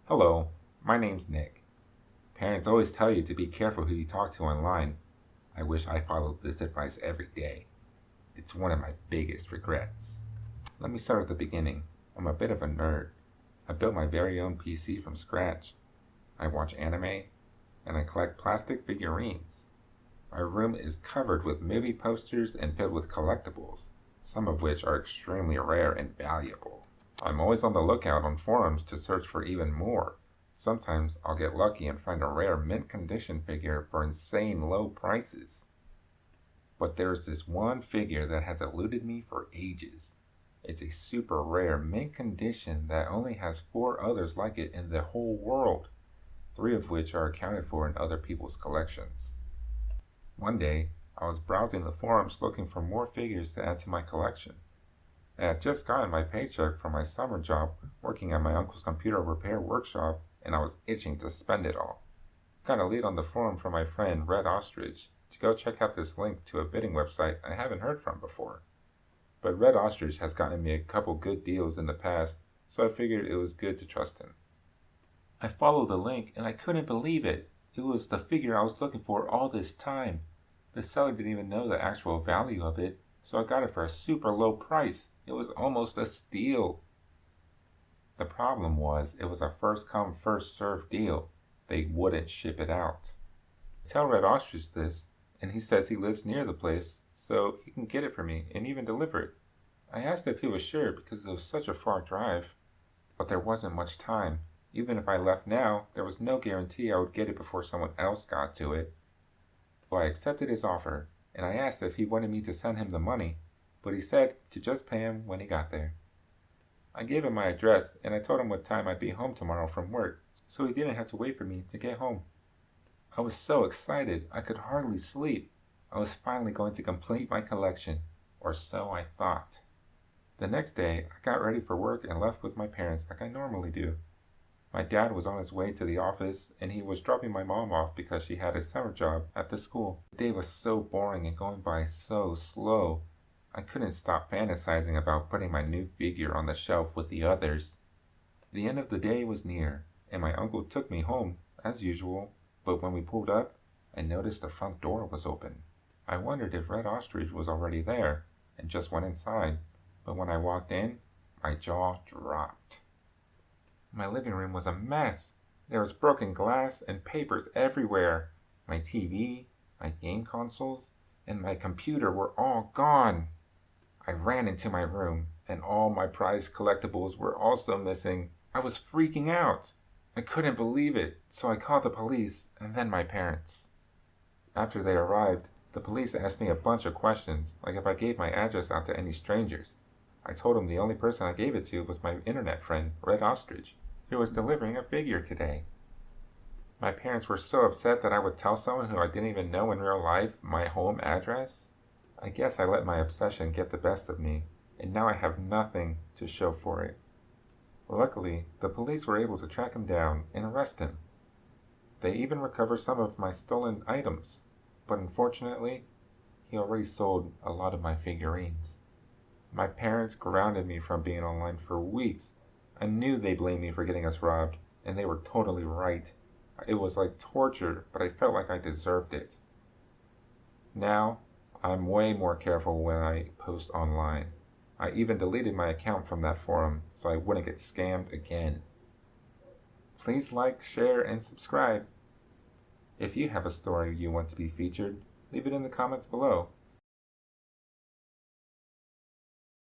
Hello, my name's Nick. Parents always tell you to be careful who you talk to online. I wish I followed this advice every day. It's one of my biggest regrets. Let me start at the beginning. I'm a bit of a nerd. I built my very own PC from scratch. I watch anime, and I collect plastic figurines. My room is covered with movie posters and filled with collectibles, some of which are extremely rare and valuable. I'm always on the lookout on forums to search for even more. Sometimes I'll get lucky and find a rare mint condition figure for insane low prices. But there's this one figure that has eluded me for ages. It's a super rare mint condition that only has 4 others like it in the whole world, 3 of which are accounted for in other people's collections. One day, I was browsing the forums looking for more figures to add to my collection. I had just gotten my paycheck from my summer job working at my uncle's computer repair workshop, and I was itching to spend it all. I got a lead on the forum from my friend Red Ostrich to go check out this link to a bidding website I haven't heard from before. But Red Ostrich has gotten me a couple good deals in the past, so I figured it was good to trust him. I followed the link and I couldn't believe it. It was the figure I was looking for all this time. The seller didn't even know the actual value of it, so I got it for a super low price. It was almost a steal. The problem was it was a first come first served deal. They wouldn't ship it out. I tell Red Ostrich this, and he says he lives near the place, so he can get it for me and even deliver it. I asked if he was sure because it was such a far drive, but there wasn't much time. Even if I left now, there was no guarantee I would get it before someone else got to it. So I accepted his offer, and I asked if he wanted me to send him the money, but he said to just pay him when he got there. I gave him my address, and I told him what time I'd be home tomorrow from work, so he didn't have to wait for me to get home. I was so excited I could hardly sleep. I was finally going to complete my collection, or so I thought. The next day, I got ready for work and left with my parents like I normally do. My dad was on his way to the office, and he was dropping my mom off because she had a summer job at the school. The day was so boring and going by so slow. I couldn't stop fantasizing about putting my new figure on the shelf with the others. The end of the day was near, and my uncle took me home, as usual, but when we pulled up, I noticed the front door was open. I wondered if Red Ostrich was already there, and just went inside, but when I walked in, my jaw dropped. My living room was a mess. There was broken glass and papers everywhere. My TV, my game consoles, and my computer were all gone. I ran into my room, and all my prized collectibles were also missing. I was freaking out. I couldn't believe it, so I called the police and then my parents. After they arrived, the police asked me a bunch of questions, like if I gave my address out to any strangers. I told them the only person I gave it to was my internet friend, Red Ostrich, who was delivering a figure today. My parents were so upset that I would tell someone who I didn't even know in real life my home address. I guess I let my obsession get the best of me, and now I have nothing to show for it. Luckily, the police were able to track him down and arrest him. They even recovered some of my stolen items, but unfortunately, he already sold a lot of my figurines. My parents grounded me from being online for weeks. I knew they blamed me for getting us robbed, and they were totally right. It was like torture, but I felt like I deserved it. Now, I'm way more careful when I post online. I even deleted my account from that forum so I wouldn't get scammed again. Please like, share, and subscribe. If you have a story you want to be featured, leave it in the comments below.